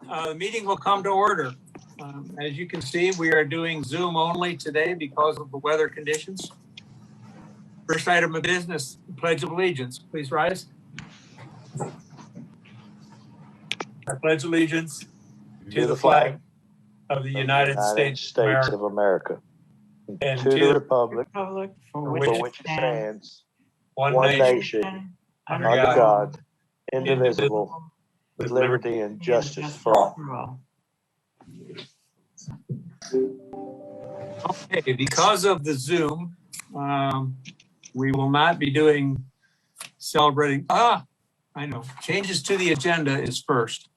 The meeting will come to order. As you can see, we are doing Zoom only today because of the weather conditions. First item of business, Pledge of Allegiance. Please rise. I pledge allegiance to the flag of the United States of America, and to the republic for which it stands, one nation, under under God, God, indivisible, with liberty and justice for all. Okay, because of the Zoom, we will not be doing celebrating. I know. Changes to the agenda is first.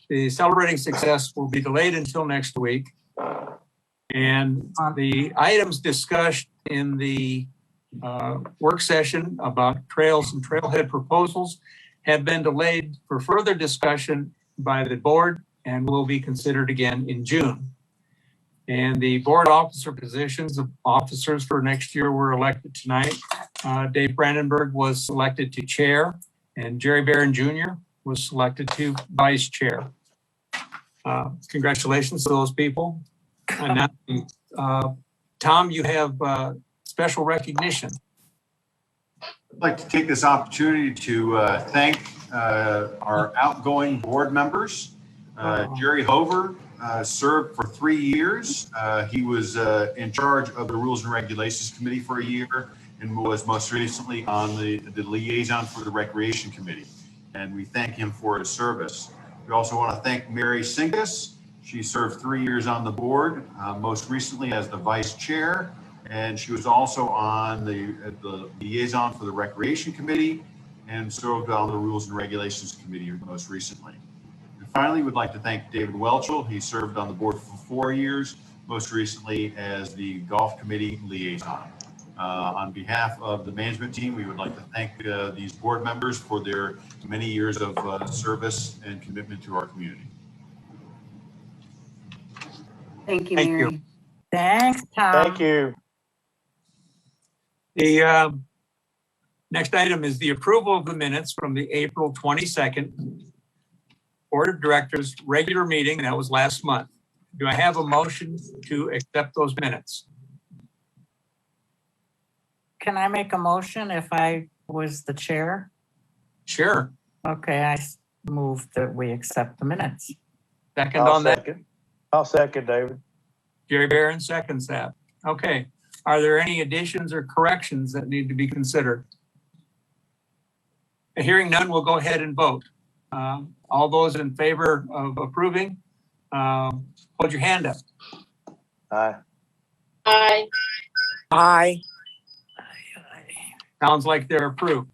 The celebrating success will be delayed until next week. And the items discussed in the work session about trails and trailhead proposals have been delayed for further discussion by the board and will be considered again in June. And the board officer positions of officers for next year were elected tonight. Dave Brandenburg was selected to chair, and Jerry Barron Jr. was selected to vice chair. Congratulations to those people. And now, Tom, you have special recognition. I'd like to take this opportunity to thank our outgoing board members. Jerry Hover served for 3 years. He was in charge of the Rules and Regulations Committee for a year and was most recently on the liaison for the Recreation Committee. And we thank him for his service. We also want to thank Mary Sinkus. She served 3 years on the board, most recently as the vice chair. And she was also on the liaison for the Recreation Committee and served on the Rules and Regulations Committee most recently. And finally, we'd like to thank David Welchel. He served on the board for 4 years, most recently as the Golf Committee liaison. On behalf of the management team, we would like to thank these board members for their many years of service and commitment to our community. Thank you, Mary. Thanks, Tom. Thank you. The next item is the approval of the minutes from the April 22nd Board of Directors regular meeting. That was last month. Do I have a motion to accept those minutes? Can I make a motion if I was the chair? Sure. Okay, I move that we accept the minutes. Second on that. I'll second, David. Jerry Barron seconds that. Okay. Are there any additions or corrections that need to be considered? Hearing none, we'll go ahead and vote. All those in favor of approving, hold your hand up. Aye. Aye. Aye. Sounds like they're approved.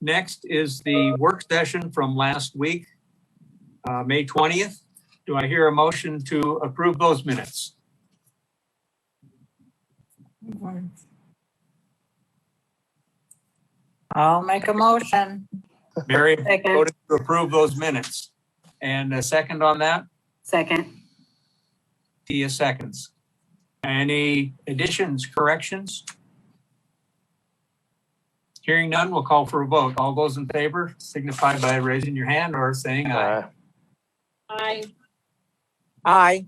Next is the work session from last week, May 20th. Do I hear a motion to approve those minutes? I'll make a motion. Mary Second. voted to approve those minutes. And a second on that? Second. Tia seconds. Any additions, corrections? Hearing none, we'll call for a vote. All those in favor signify by raising your hand or saying aye. Aye. Aye.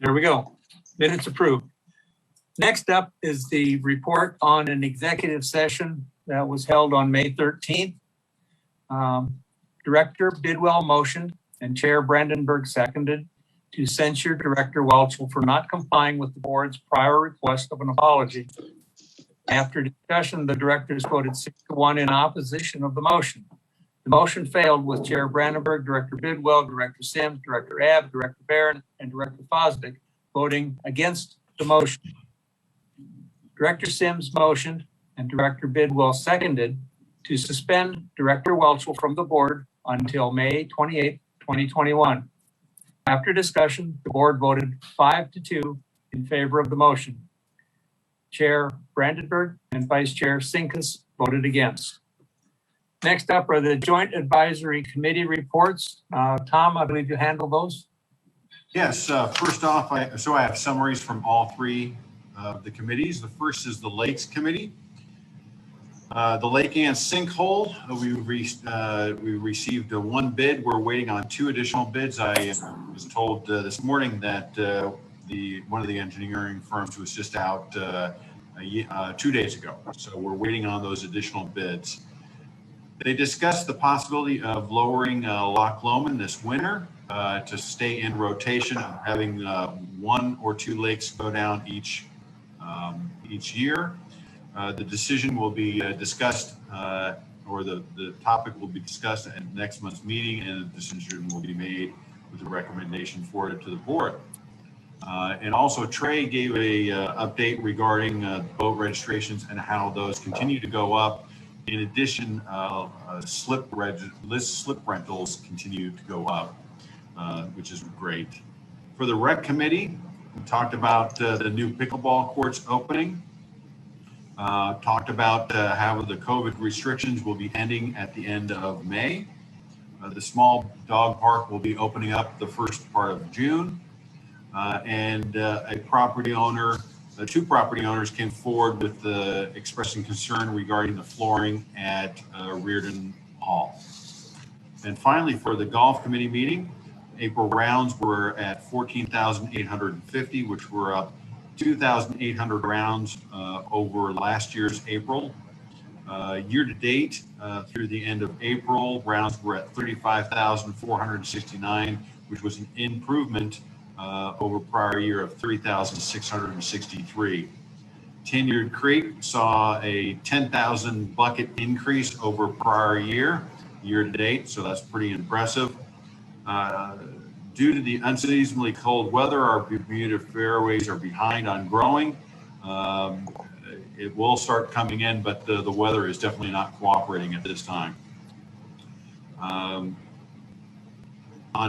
There we go. Minutes approved. Next up is the report on an executive session that was held on May 13th. Director Bidwell motioned and Chair Brandenburg seconded to censure Director Welchel for not complying with the board's prior request of an apology. After discussion, the directors voted 6-1 in opposition of the motion. The motion failed with Chair Brandenburg, Director Bidwell, Director Sims, Director Abb, Director Barron, and Director Fosdick voting against the motion. Director Sims motioned and Director Bidwell seconded to suspend Director Welchel from the board until May 28, 2021. After discussion, the board voted 5-2 in favor of the motion. Chair Brandenburg and Vice Chair Sinkus voted against. Next up are the Joint Advisory Committee reports. Tom, I believe you handle those. Yes, first off, I have summaries from all three of the committees. The first is the Lakes Committee. The Lake Ann sinkhole, we received one bid. We're waiting on 2 additional bids. I was told this morning that one of the engineering firms was just out 2 days ago. So we're waiting on those additional bids. They discussed the possibility of lowering Loch Lomond this winter to stay in rotation of having 1 or 2 lakes go down each year. The decision will be discussed, or the topic will be discussed at next month's meeting, and a decision will be made with a recommendation for it to the board. And also Trey gave a update regarding boat registrations and how those continue to go up. In addition, slip rentals continue to go up, which is great. For the rec committee, we talked about the new pickleball courts opening. Talked about how the COVID restrictions will be ending at the end of May. The small dog park will be opening up the first part of June. And a property owner, 2 property owners came forward with expressing concern regarding the flooring at Reardon Hall. And finally, for the golf committee meeting, April rounds were at 14,850, which were up 2,800 rounds over last year's April. Year to date, through the end of April, rounds were at 35,469, which was an improvement over prior year of 3,663. Tenured Creek saw a 10,000 bucket increase over prior year to date, so that's pretty impressive. Due to the unseasonably cold weather, our Bermuda fairways are behind on growing. It will start coming in, but the weather is definitely not cooperating at this time. On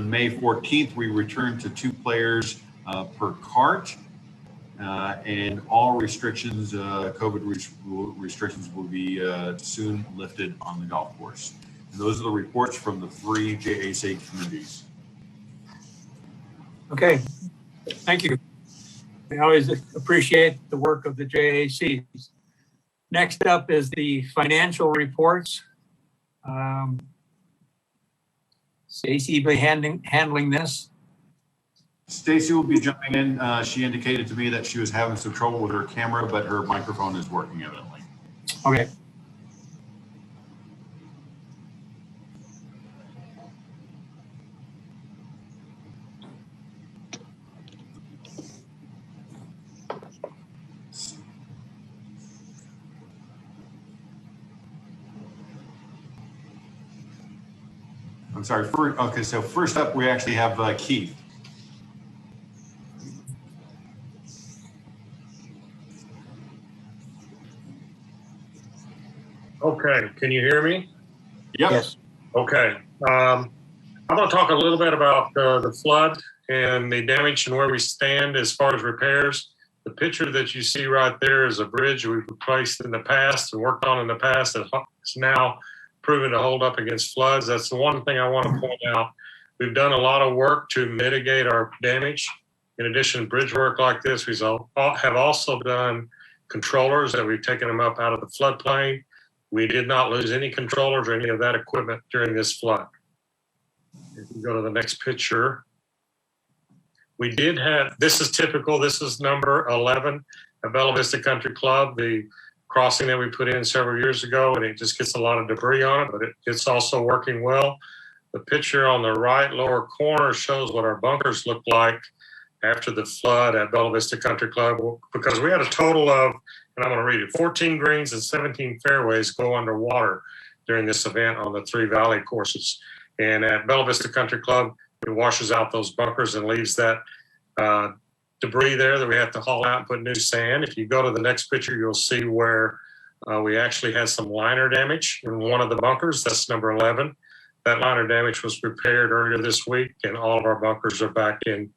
May 14th, we returned to 2 players per cart, and all restrictions, COVID restrictions, will be soon lifted on the golf course. And those are the reports from the 3 JAC committees. Okay, thank you. I always appreciate the work of the JACs. Next up is the financial reports. Stacy will be handling this. Stacy will be jumping in. She indicated to me that she was having some trouble with her camera, but her microphone is working evidently. Okay. I'm sorry. Okay, so first up, we actually have Keith. Okay, can you hear me? Yep. Yes. Okay. I'm going to talk a little bit about the flood and the damage and where we stand as far as repairs. The picture that you see right there is a bridge we've replaced in the past and worked on in the past that is now proven to hold up against floods. That's the one thing I want to point out. We've done a lot of work to mitigate our damage. In addition to bridge work like this, we have also done controllers that we've taken them up out of the floodplain. We did not lose any controllers or any of that equipment during this flood. If you go to the next picture, we did have, this is typical, this is number 11 at Bella Vista Country Club, the crossing that we put in several years ago, and it just gets a lot of debris on it, but it's also working well. The picture on the right lower corner shows what our bunkers look like after the flood at Bella Vista Country Club, because we had a total of, and I'm going to read it, 14 greens and 17 fairways go underwater during this event on the 3 valley courses. And at Bella Vista Country Club, it washes out those bunkers and leaves that debris there that we have to haul out and put new sand. If you go to the next picture, you'll see where we actually had some liner damage in one of the bunkers. That's number 11. That liner damage was repaired earlier this week, and all of our bunkers are back in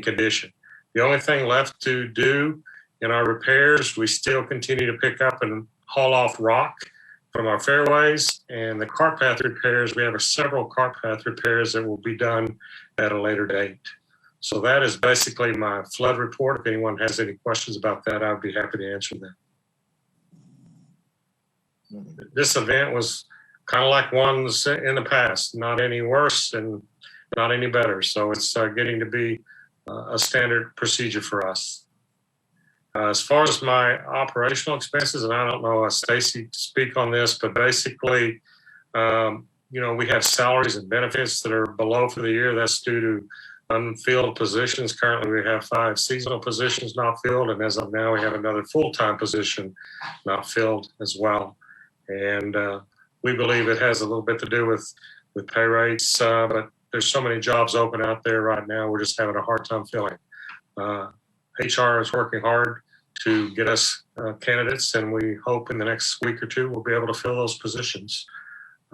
condition. The only thing left to do in our repairs, we still continue to pick up and haul off rock from our fairways, and the cart path repairs, we have several cart path repairs that will be done at a later date. So that is basically my flood report. If anyone has any questions about that, I'd be happy to answer them. this event was kind of like ones in the past, not any worse and not any better. So it's getting to be a standard procedure for us. As far as my operational expenses, and I don't know, Stacy, to speak on this, but basically, we have salaries and benefits that are below for the year. That's due to unfilled positions. Currently, we have 5 seasonal positions not filled, and as of now, we have another full-time position not filled as well. And we believe it has a little bit to do with pay rates, but there's so many jobs open out there right now. We're just having a hard time filling. HR is working hard to get us candidates, and we hope in the next week or two we'll be able to fill those positions.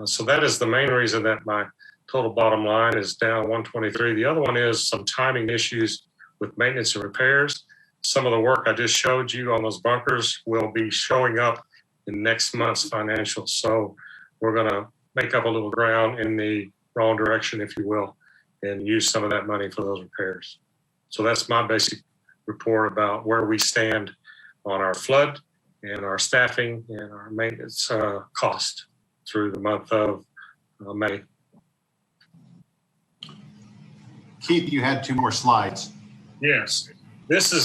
So that is the main reason that my total bottom line is down 123. The other one is some timing issues with maintenance and repairs. Some of the work I just showed you on those bunkers will be showing up in next month's financials. So we're going to make up a little ground in the wrong direction, if you will, and use some of that money for those repairs. So that's my basic report about where we stand on our flood and our staffing and our maintenance cost through the month of May. Keith, you had 2 more slides. Yes,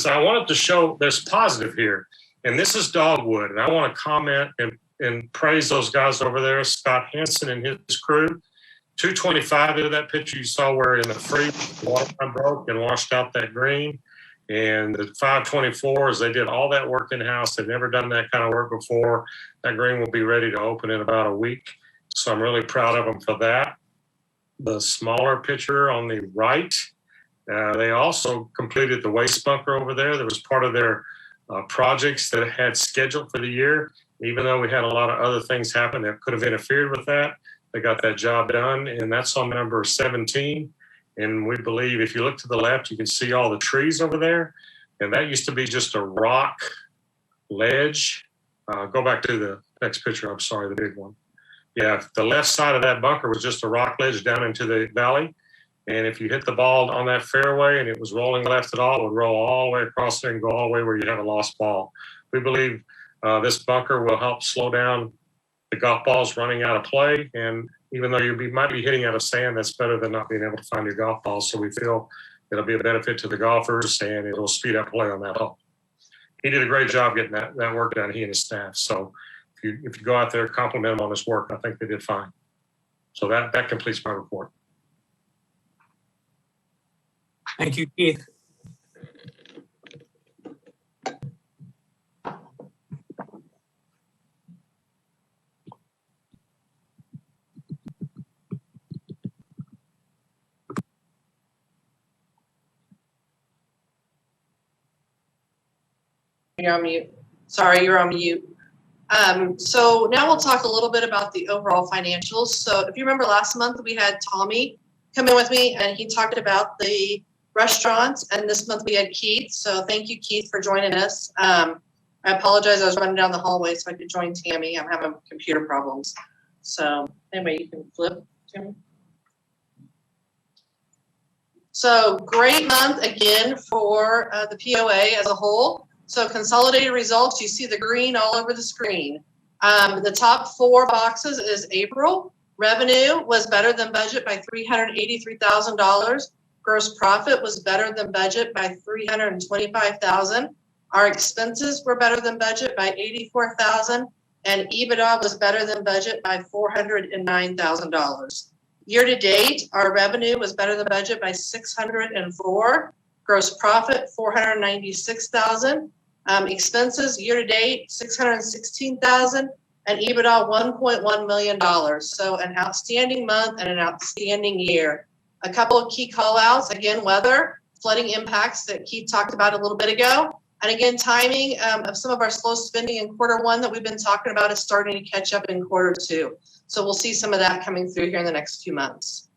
I wanted to show there's positive here, and this is dogwood, and I want to comment and praise those guys over there, Scott Hansen and his crew. 225 into that picture you saw where in the freeze, the water line broke and washed out that green. And the 524s, they did all that work in-house. They've never done that kind of work before. That green will be ready to open in about a week. So I'm really proud of them for that. The smaller picture on the right, they also completed the waste bunker over there. That was part of their projects that had scheduled for the year. Even though we had a lot of other things happen that could have interfered with that, they got that job done, and that's on number 17. And we believe if you look to the left, you can see all the trees over there. And that used to be just a rock ledge. Go back to the next picture. I'm sorry, the big one. Yeah, the left side of that bunker was just a rock ledge down into the valley. And if you hit the ball on that fairway and it was rolling left at all, it would roll all the way across there and go all the way where you have a lost ball. We believe this bunker will help slow down the golf balls running out of play. And even though you might be hitting out of sand, that's better than not being able to find your golf ball. So we feel it'll be a benefit to the golfers and it'll speed up play on that hole. He did a great job getting that work done, he and his staff. So if you go out there, compliment him on his work, I think they did fine. So that completes my report. Thank you, Keith. You're on mute. Sorry, you're on mute. So now we'll talk a little bit about the overall financials. So if you remember last month, we had Tommy come in with me and he talked about the restaurants, and this month we had Keith. So thank you, Keith, for joining us. I apologize. I was running down the hallway so I could join Tammy. I'm having computer problems. So anyway, you can flip, Tammy. So great month again for the POA as a whole. So consolidated results, you see the green all over the screen. The top 4 boxes is April. Revenue was better than budget by $383,000. Gross profit was better than budget by $325,000. Our expenses were better than budget by $84,000, and EBITDA was better than budget by $409,000. Year to date, our revenue was better than budget by $604,000. Gross profit $496,000. Expenses year to date $616,000, and EBITDA $1.1 million. So an outstanding month and an outstanding year. A couple of key call outs, again, weather, flooding impacts that Keith talked about a little bit ago. And again, timing of some of our slow spending in Q1 that we've been talking about is starting to catch up in Q2. So we'll see some of that coming through here in the next few months.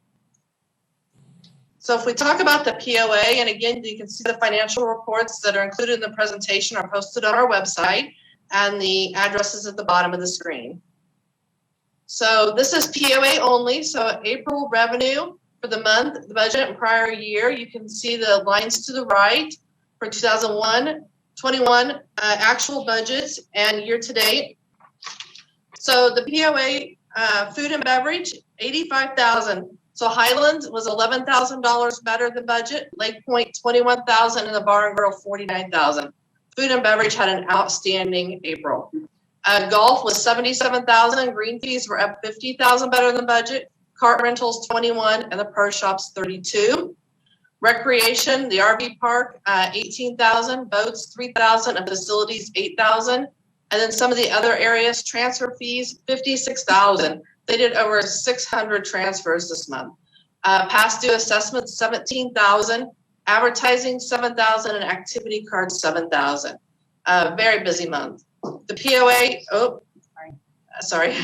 So if we talk about the POA, and again, you can see the financial reports that are included in the presentation are posted on our website, and the addresses at the bottom of the screen. So this is POA only. So April revenue for the month, the budget and prior year, you can see the lines to the right for 2021 actual budgets and year to date. So the POA, food and beverage, 85,000. So Highlands was $11,000 better than budget. Lake Point, 21,000, and the Bar and Grill, 49,000. Food and beverage had an outstanding April. Golf was 77,000. Green fees were up 50,000 better than budget. Cart rentals 21, and the pro shops 32. Recreation, the RV park 18,000, boats 3,000, and facilities 8,000. And then some of the other areas, transfer fees 56,000. They did over 600 transfers this month. Past due assessments 17,000, advertising 7,000, and activity cards 7,000. Very busy month. The POA, sorry.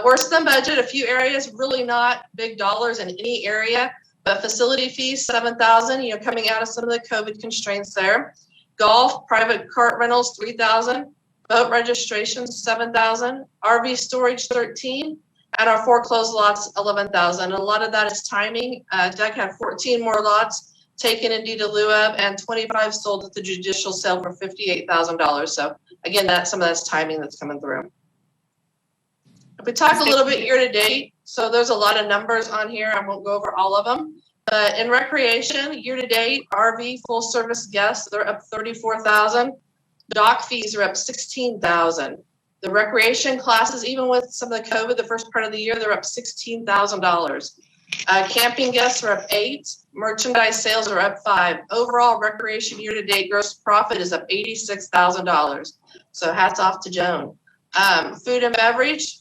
Worse than budget, a few areas, really not big dollars in any area, but facility fees, 7,000, coming out of some of the COVID constraints there. Golf, private cart rentals, 3,000. Boat registrations, 7,000. RV storage, 13. And our foreclosed lots, 11,000. A lot of that is timing. Doug had 14 more lots taken in deed in lieu of, and 25 sold at the judicial sale for $58,000. So again, some of that's timing that's coming through. If we talk a little bit year to date, so there's a lot of numbers on here. I won't go over all of them. But in recreation, year to date, RV full service guests, they're up 34,000. Dock fees are up 16,000. The recreation classes, even with some of the COVID, the first part of the year, they're up $16,000. Camping guests are up 8. Merchandise sales are up 5. Overall, recreation year to date gross profit is up $86,000. So hats off to Joan. Food and beverage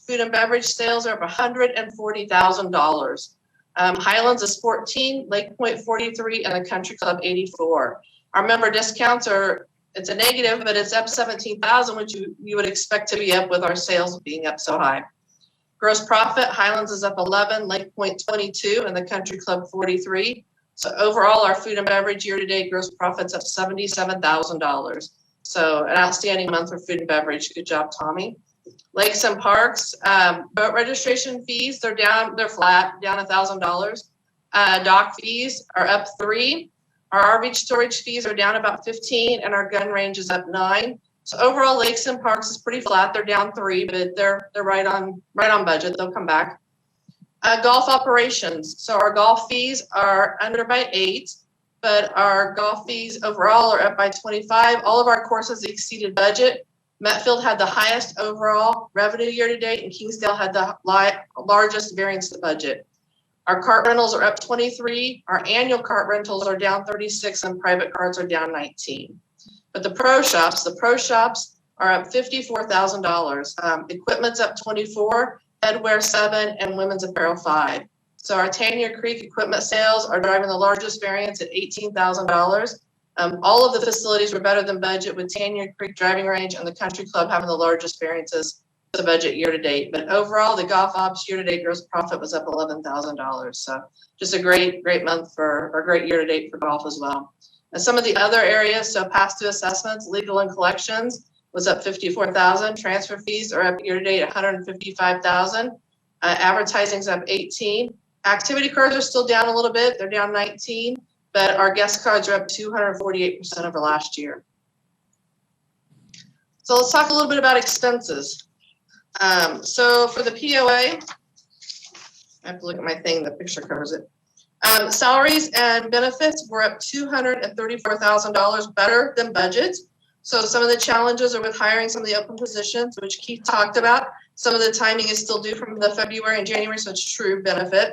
sales are up $140,000. Highlands is 14, Lake Point 43, and the Country Club 84. Our member discounts it's a negative, but it's up 17,000, which you would expect to be up with our sales being up so high. Gross profit, Highlands is up 11, Lake Point 22, and the Country Club 43. So overall, our food and beverage year-to-date gross profit's up $77,000. So an outstanding month for food and beverage. Good job, Tommy. Lakes and parks, boat registration fees, they're flat, down $1,000. Dock fees are up 3. Our RV storage fees are down about 15, and our gun range is up 9. So overall, lakes and parks is pretty flat. They're down 3, but they're right on budget. They'll come back. Golf operations. So our golf fees are under by 8, but our golf fees overall are up by 25. All of our courses exceeded budget. Metfield had the highest overall revenue year to date, and Kingsdale had the largest variance to budget. Our cart rentals are up 23. Our annual cart rentals are down 36, and private carts are down 19. But the pro shops are up $54,000. Equipment's up 24, headwear 7, and women's apparel 5. So our Tanya Creek equipment sales are driving the largest variance at $18,000. All of the facilities were better than budget, with Tanya Creek driving range and the Country Club having the largest variances to budget year to date. But overall, the golf ops year to date gross profit was up $11,000. So just a great month or great year to date for golf as well. And some of the other areas, so past due assessments, legal and collections was up 54,000. Transfer fees are up year to date 155,000. Advertising's up 18. Activity cards are still down a little bit. They're down 19, but our guest cards are up 248% over last year. So let's talk a little bit about expenses. So for the POA, I have to look at my thing, the picture covers it. Salaries and benefits were up $234,000 better than budget. So some of the challenges are with hiring some of the open positions, which Keith talked about. Some of the timing is still due from the February and January, so it's true benefit.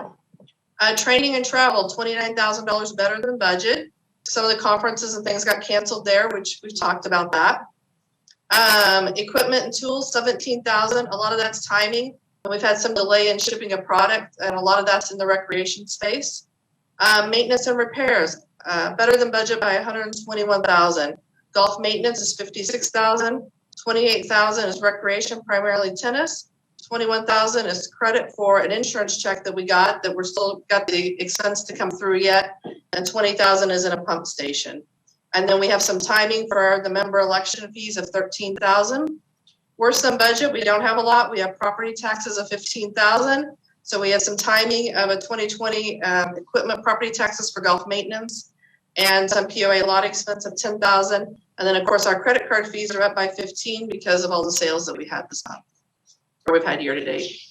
Training and travel, $29,000 better than budget. Some of the conferences and things got canceled there, which we've talked about that. Equipment and tools, $17,000. A lot of that's timing. And we've had some delay in shipping a product, and a lot of that's in the recreation space. Maintenance and repairs, better than budget by $121,000. Golf maintenance is $56,000. $28,000 is recreation, primarily tennis. $21,000 is credit for an insurance check that we got that we're still got the expense to come through yet, and $20,000 is in a pump station. And then we have some timing for the member election fees of $13,000. Worse than budget, we don't have a lot. We have property taxes of $15,000. So we have some timing of a 2020 equipment property taxes for golf maintenance, and some POA lot expense of $10,000. And then of course our credit card fees are up by 15 because of all the sales that we had this month. or we've had year to date.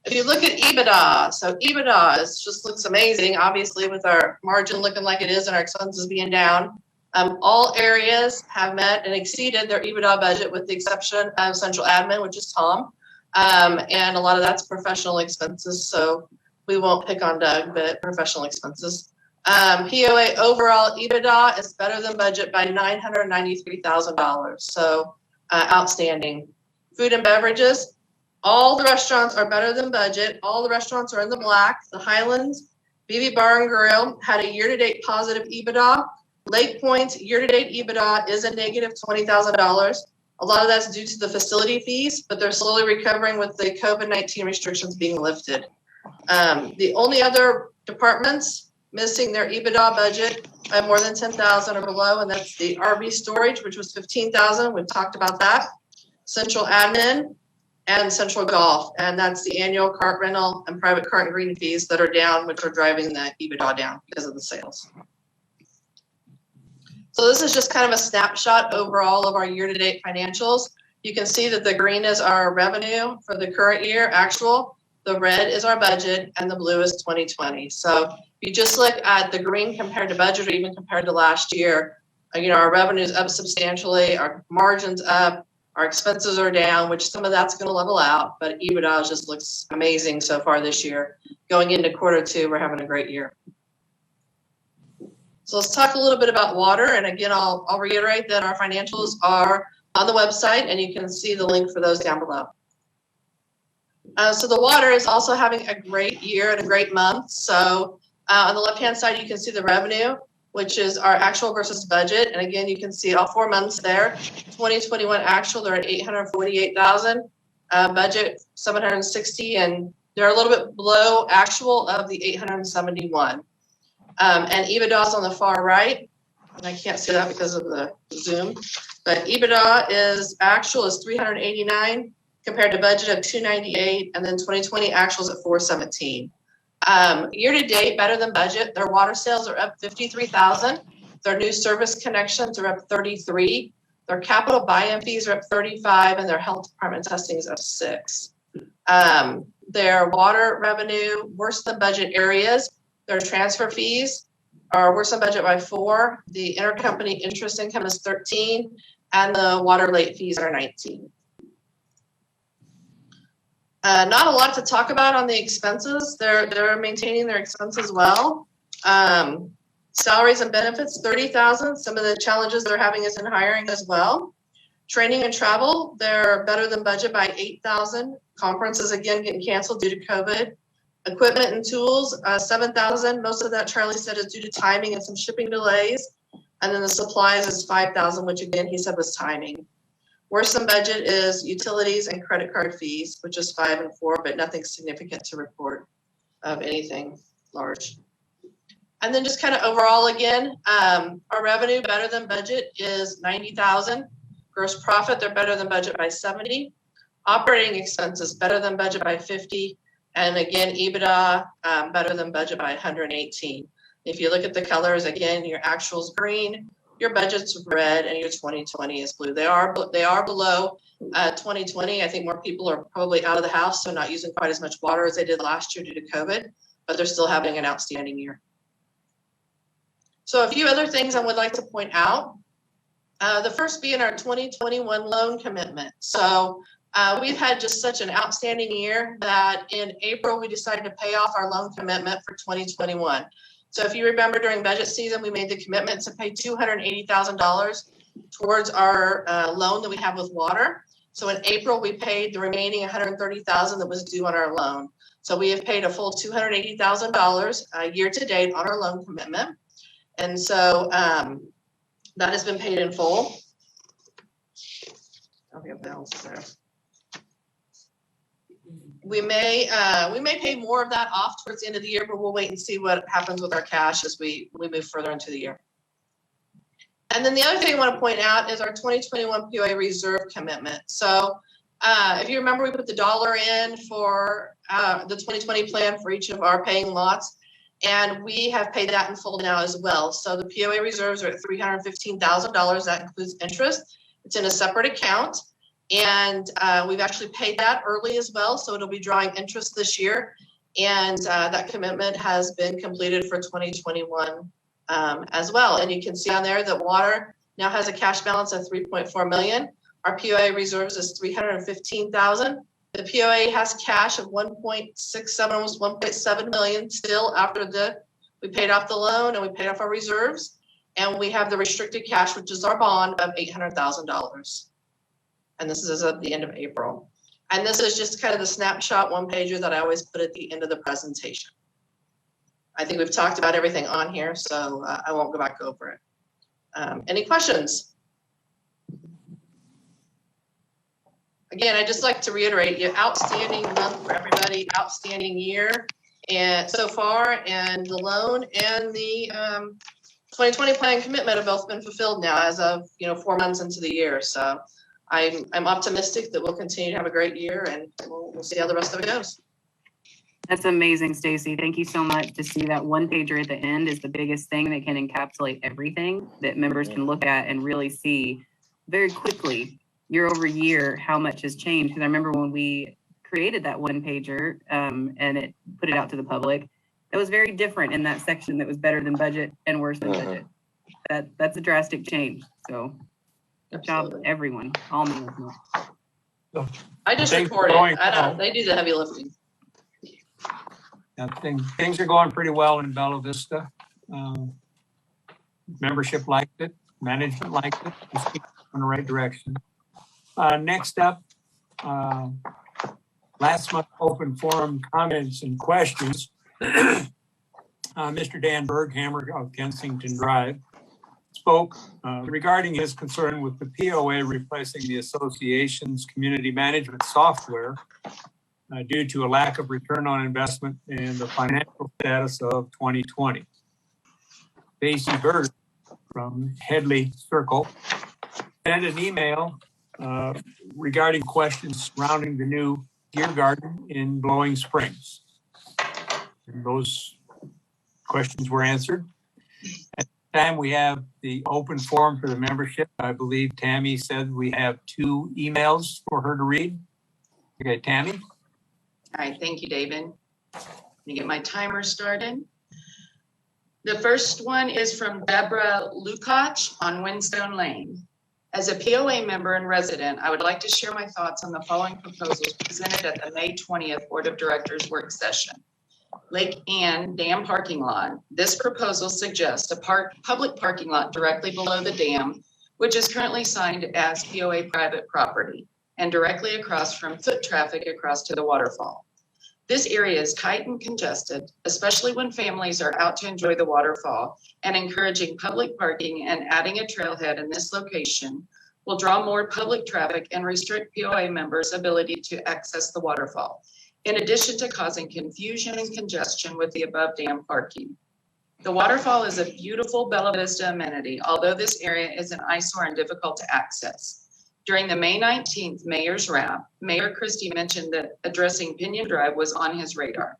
If you look at EBITDA, so EBITDA just looks amazing, obviously, with our margin looking like it is and our expenses being down. All areas have met and exceeded their EBITDA budget with the exception of central admin, which is Tom. And a lot of that's professional expenses, so we won't pick on Doug, but professional expenses. POA overall EBITDA is better than budget by $993,000, so outstanding. Food and beverages, all the restaurants are better than budget. All the restaurants are in the black. The Highlands, BB Bar and Grill had a year-to-date positive EBITDA. Lake Point's year-to-date EBITDA is a negative $20,000. A lot of that's due to the facility fees, but they're slowly recovering with the COVID-19 restrictions being lifted. The only other departments missing their EBITDA budget by more than $10,000 or below, and that's the RV storage, which was $15,000. We've talked about that. Central admin and central golf, and that's the annual cart rental and private cart and green fees that are down, which are driving the EBITDA down because of the sales. So this is just kind of a snapshot overall of our year-to-date financials. You can see that the green is our revenue for the current year, actual. The red is our budget, and the blue is 2020. So if you just look at the green compared to budget or even compared to last year, our revenue is up substantially, our margin's up, our expenses are down, which some of that's going to level out, but EBITDA just looks amazing so far this year. Going into Q2, we're having a great year. So let's talk a little bit about water. And again, I'll reiterate that our financials are on the website, and you can see the link for those down below. So the water is also having a great year and a great month. So on the left-hand side, you can see the revenue, which is our actual versus budget. And again, you can see all 4 months there. 2021 actual, they're at $848,000. Budget, $760,000, and they're a little bit below actual of the $871,000. And EBITDA is on the far right. And I can't see that because of the Zoom. But EBITDA is actual is $389,000 compared to budget of $298,000, and then 2020 actuals at $417,000. Year to date, better than budget. Their water sales are up $53,000. Their new service connections are up $33,000. Their capital buy-in fees are up $35,000, and their health department testing is up $6,000. Their water revenue, worse than budget areas. Their transfer fees are worse than budget by $4,000. The intercompany interest income is $13,000, and the water late fees are $19,000. Not a lot to talk about on the expenses. They're maintaining their expenses well. Salaries and benefits, $30,000. Some of the challenges they're having is in hiring as well. Training and travel, they're better than budget by $8,000. Conferences again getting canceled due to COVID. Equipment and tools, $7,000. Most of that, Charlie said, is due to timing and some shipping delays. And then the supplies is $5,000, which again he said was timing. Worse than budget is utilities and credit card fees, which is $5,000 and $4,000, but nothing significant to report of anything large. And then just kind of overall again, our revenue better than budget is $90,000. Gross profit, they're better than budget by $70,000. Operating expenses better than budget by $50,000. And again, EBITDA better than budget by $118,000. If you look at the colors, again, your actual's green, your budget's red, and your 2020 is blue. They are below 2020. I think more people are probably out of the house, so not using quite as much water as they did last year due to COVID, but they're still having an outstanding year. So a few other things I would like to point out. The first being our 2021 loan commitment. So we've had just such an outstanding year that in April, we decided to pay off our loan commitment for 2021. So if you remember during budget season, we made the commitment to pay $280,000 towards our loan that we have with water. So in April, we paid the remaining $130,000 that was due on our loan. So we have paid a full $280,000 year to date on our loan commitment. And so that has been paid in full. I'll have balances there. We may pay more of that off towards the end of the year, but we'll wait and see what happens with our cash as we move further into the year. And then the other thing I want to point out is our 2021 POA reserve commitment. So if you remember, we put the dollar in for the 2020 plan for each of our paying lots, and we have paid that in full now as well. So the POA reserves are at $315,000. That includes interest. It's in a separate account. And we've actually paid that early as well, so it'll be drawing interest this year. And that commitment has been completed for 2021 as well. And you can see on there that water now has a cash balance of 3.4 million. Our POA reserves is 315,000. The POA has cash of 1.67, almost 1.7 million still after we paid off the loan and we paid off our reserves. And we have the restricted cash, which is our bond, of $800,000. And this is at the end of April. And this is just kind of the snapshot one pager that I always put at the end of the presentation. I think we've talked about everything on here, so I won't go back over it. Any questions? Again, I'd just like to reiterate, outstanding month for everybody, outstanding year and so far, and the loan and the 2020 plan commitment have both been fulfilled now as of 4 months into the year. So I'm optimistic that we'll continue to have a great year, and we'll see how the rest of it goes. That's amazing, Stacy. Thank you so much. To see that one pager at the end is the biggest thing that can encapsulate everything that members can look at and really see very quickly, year over year, how much has changed. Because I remember when we created that one pager and it put it out to the public, it was very different in that section that was better than budget and worse than budget. That's a drastic change. So good job, everyone, all members. I just Thanks for report going it. I don't. They do the heavy lifting. Things are going pretty well in Bella Vista. Membership liked it, management liked it. It's keeping in the right direction. Next up, last month open forum comments and questions. Mr. Dan Berghammer of Kensington Drive spoke regarding his concern with the POA replacing the association's community management software due to a lack of return on investment and the financial status of 2020. Stacy Berg from Headley Circle sent an email regarding questions surrounding the new Deer Garden in Blowing Springs. And those questions were answered. At the time, we have the open forum for the membership. I believe Tammy said we have 2 emails for her to read. Okay, Tammy. All right, thank you, David. Let me get my timer started. The first one is from Deborah Lukács on Windstone Lane. As a POA member and resident, I would like to share my thoughts on the following proposals presented at the May 20th Board of Directors work session. Lake Ann Dam Parking Lot. This proposal suggests a public parking lot directly below the dam, which is currently signed as POA private property, and directly across from foot traffic across to the waterfall. This area is tight and congested, especially when families are out to enjoy the waterfall, and encouraging public parking and adding a trailhead in this location will draw more public traffic and restrict POA members' ability to access the waterfall, in addition to causing confusion and congestion with the above dam parking. The waterfall is a beautiful Bella Vista amenity, although this area is an eyesore and difficult to access. During the May 19th Mayor's Wrap, Mayor Christie mentioned that addressing Pinion Drive was on his radar.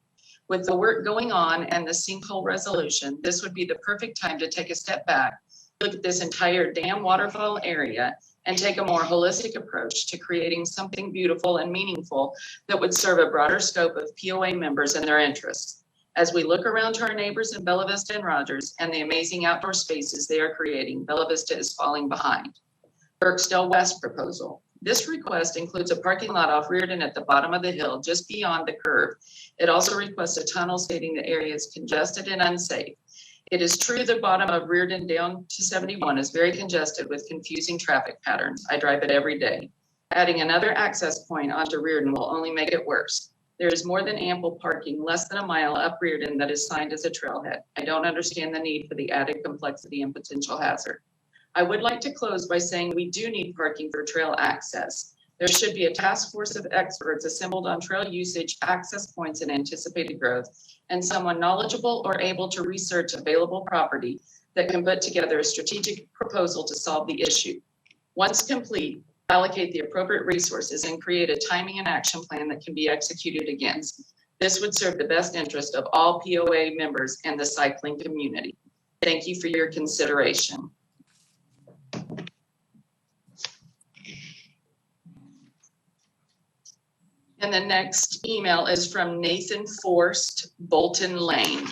With the work going on and the sinkhole resolution, this would be the perfect time to take a step back, look at this entire dam waterfall area, and take a more holistic approach to creating something beautiful and meaningful that would serve a broader scope of POA members and their interests. As we look around to our neighbors in Bella Vista and Rogers and the amazing outdoor spaces they are creating, Bella Vista is falling behind. Birksdale West proposal. This request includes a parking lot off Reardon at the bottom of the hill, just beyond the curve. It also requests a tunnel, stating the area is congested and unsafe. It is true the bottom of Reardon down to 71 is very congested with confusing traffic patterns. I drive it every day. Adding another access point onto Reardon will only make it worse. There is more than ample parking less than a mile up Reardon that is signed as a trailhead. I don't understand the need for the added complexity and potential hazard. I would like to close by saying we do need parking for trail access. There should be a task force of experts assembled on trail usage, access points, and anticipated growth, and someone knowledgeable or able to research available property that can put together a strategic proposal to solve the issue. Once complete, allocate the appropriate resources and create a timing and action plan that can be executed against. This would serve the best interest of all POA members and the cycling community. Thank you for your consideration. And the next email is from Nathan Forst, Bolton Lane.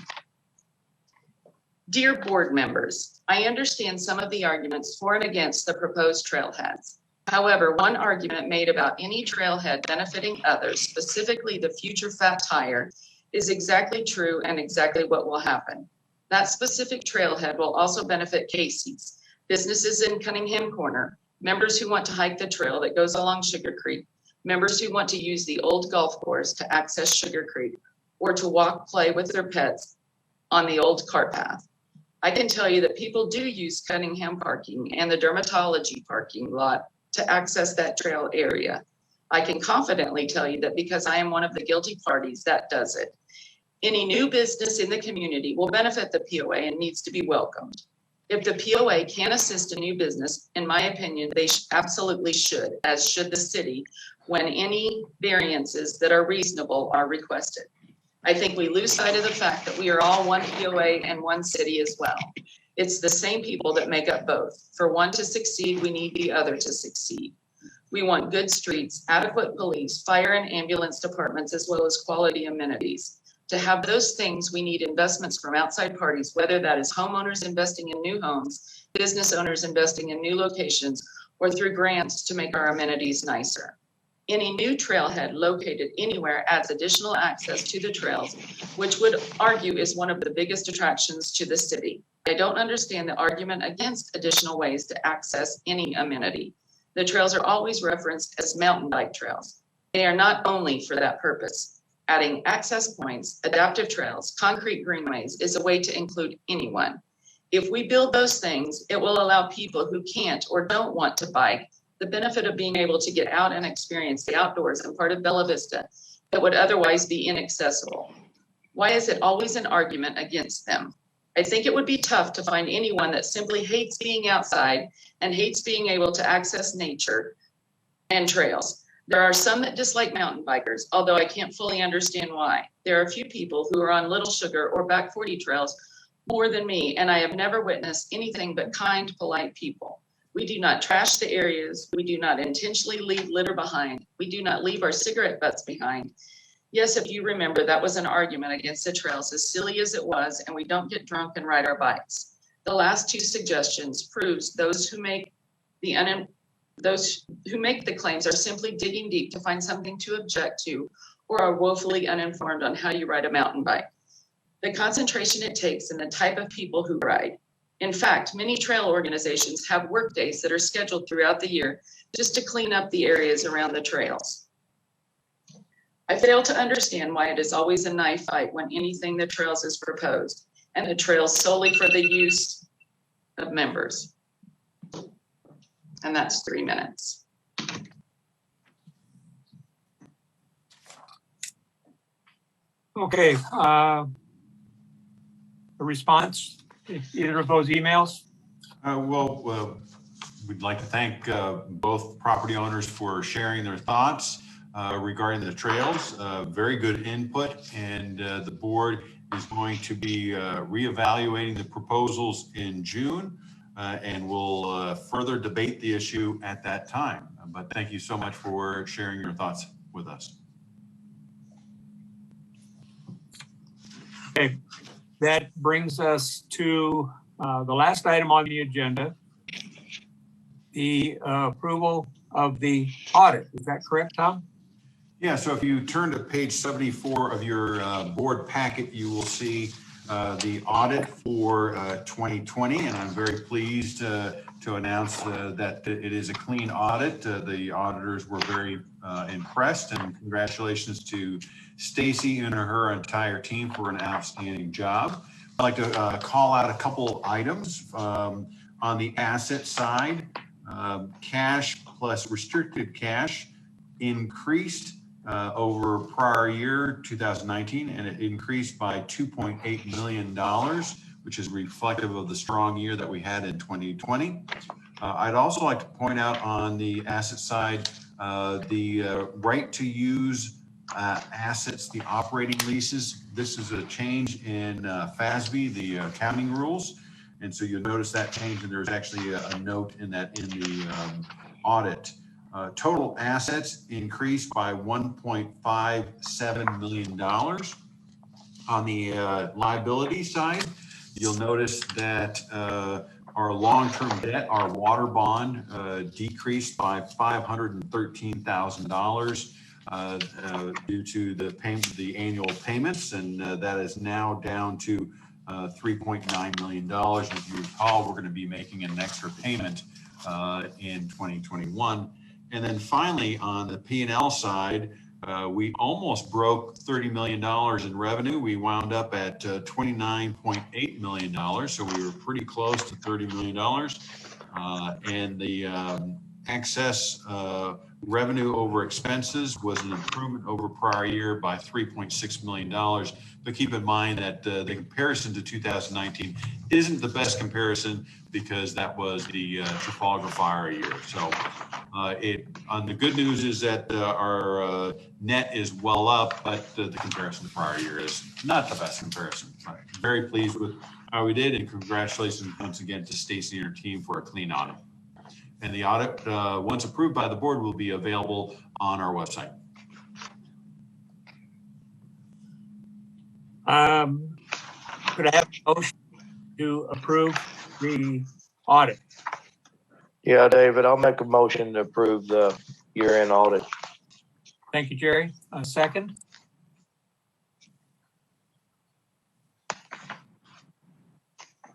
Dear board members, I understand some of the arguments for and against the proposed trailheads. However, one argument made about any trailhead benefiting others, specifically the future fat tire, is exactly true and exactly what will happen. That specific trailhead will also benefit Casey's, businesses in Cunningham Corner, members who want to hike the trail that goes along Sugar Creek, members who want to use the old golf course to access Sugar Creek, or to walk, play with their pets on the old cart path. I can tell you that people do use Cunningham parking and the dermatology parking lot to access that trail area. I can confidently tell you that because I am one of the guilty parties that does it. Any new business in the community will benefit the POA and needs to be welcomed. If the POA can assist a new business, in my opinion, they absolutely should, as should the city, when any variances that are reasonable are requested. I think we lose sight of the fact that we are all one POA and one city as well. It's the same people that make up both. For one to succeed, we need the other to succeed. We want good streets, adequate police, fire and ambulance departments, as well as quality amenities. To have those things, we need investments from outside parties, whether that is homeowners investing in new homes, business owners investing in new locations, or through grants to make our amenities nicer. Any new trailhead located anywhere adds additional access to the trails, which would argue is one of the biggest attractions to the city. I don't understand the argument against additional ways to access any amenity. The trails are always referenced as mountain bike trails. They are not only for that purpose. Adding access points, adaptive trails, concrete greenways is a way to include anyone. If we build those things, it will allow people who can't or don't want to bike the benefit of being able to get out and experience the outdoors and part of Bella Vista that would otherwise be inaccessible. Why is it always an argument against them? I think it would be tough to find anyone that simply hates being outside and hates being able to access nature and trails. There are some that dislike mountain bikers, although I can't fully understand why. There are a few people who are on Little Sugar or Back 40 trails more than me, and I have never witnessed anything but kind, polite people. We do not trash the areas. We do not intentionally leave litter behind. We do not leave our cigarette butts behind. Yes, if you remember, that was an argument against the trails, as silly as it was, and we don't get drunk and ride our bikes. The last two suggestions proves those who make the claims are simply digging deep to find something to object to, or are woefully uninformed on how you ride a mountain bike. The concentration it takes and the type of people who ride. In fact, many trail organizations have work days that are scheduled throughout the year just to clean up the areas around the trails. I fail to understand why it is always a knife fight when anything the trails is proposed, and the trails solely for the use of members. And that's 3 minutes. Okay, a response to either of those emails? We'd like to thank both property owners for sharing their thoughts regarding the trails. Very good input, and the board is going to be reevaluating the proposals in June, and we'll further debate the issue at that time. But thank you so much for sharing your thoughts with us. Okay, that brings us to the last item on the agenda, the approval of the audit. Is that correct, Tom? Yeah, so if you turn to page 74 of your board packet, you will see the audit for 2020, and I'm very pleased to announce that it is a clean audit. The auditors were very impressed, and congratulations to Stacy and her entire team for an outstanding job. I'd like to call out a couple items. On the asset side, cash plus restricted cash increased over prior year, 2019, and it increased by $2.8 million, which is reflective of the strong year that we had in 2020. I'd also like to point out on the asset side, the right to use assets, the operating leases. This is a change in FASB, the accounting rules. And so you'll notice that change, and there's actually a note in that in the audit. Total assets increased by $1.57 million. On the liability side, you'll notice that our long-term debt, our water bond, decreased by $513,000 due to the annual payments, and that is now down to $3.9 million. If you recall, we're going to be making an extra payment in 2021. And then finally, on the P&L side, we almost broke $30 million in revenue. We wound up at $29.8 million. So we were pretty close to $30 million. And the excess revenue over expenses was an improvement over prior year by $3.6 million. But keep in mind that the comparison to 2019 isn't the best comparison because that was the Trafalgar fire year. So on the good news is that our net is well up, but the comparison to prior year is not the best comparison. But very pleased with how we did, and congratulations once again to Stacy and her team for a clean audit. And the audit, once approved by the board, will be available on our website. Could I have a motion to approve the audit? Yeah, David, I'll make a motion to approve the year-end audit. Thank you, Jerry. A second?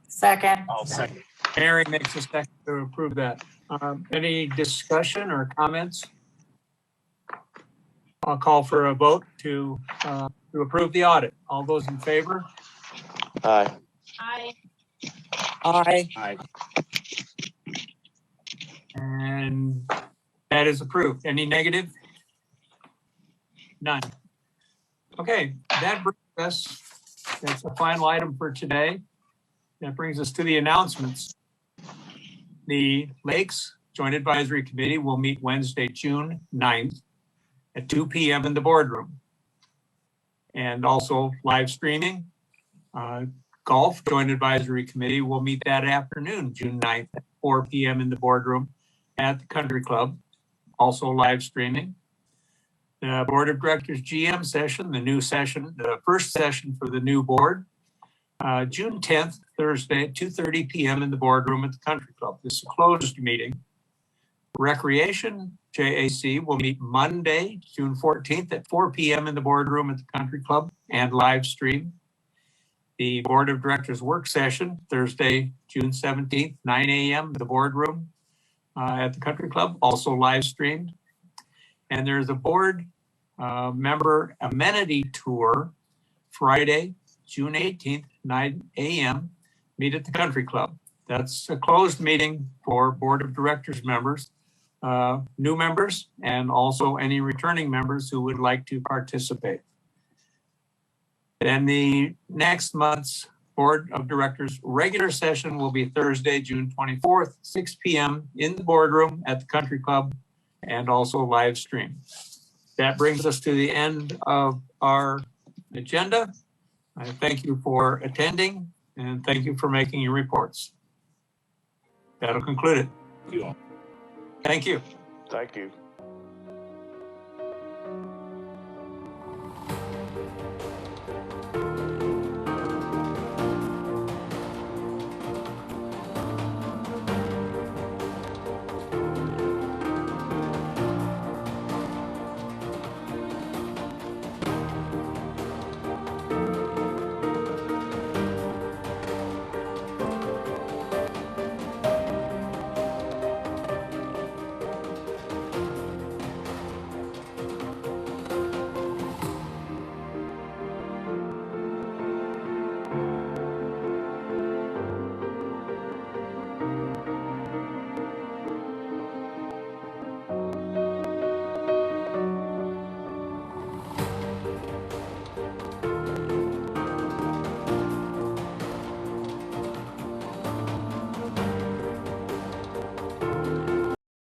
Second. I'll second. Mary makes a second to approve that. Any discussion or comments? I'll call for a vote to approve the audit. All those in favor? Aye. Aye. Aye. Aye. And that is approved. Any negative? None. Okay, that brings us, that's the final item for today. That brings us to the announcements. The Lakes Joint Advisory Committee will meet Wednesday, June 9th at 2 p.m. in the boardroom. And also live streaming. Golf Joint Advisory Committee will meet that afternoon, June 9th at 4 p.m. in the boardroom at the Country Club, also live streaming. The Board of Directors GM session, the new session, the first session for the new board, June 10th, Thursday at 2:30 p.m. in the boardroom at the Country Club. This is a closed meeting. Recreation JAC will meet Monday, June 14th at 4 p.m. in the boardroom at the Country Club and live stream. The Board of Directors work session, Thursday, June 17th, 9 a.m. in the boardroom at the Country Club, also live streamed. And there's a board member amenity tour, Friday, June 18th, 9 a.m., meet at the Country Club. That's a closed meeting for Board of Directors members, new members, and also any returning members who would like to participate. Then the next month's Board of Directors regular session will be Thursday, June 24th, 6 p.m. in the boardroom at the Country Club and also live stream. That brings us to the end of our agenda. I thank you for attending and thank you for making your reports. That'll conclude it. You all. Thank you. Thank you.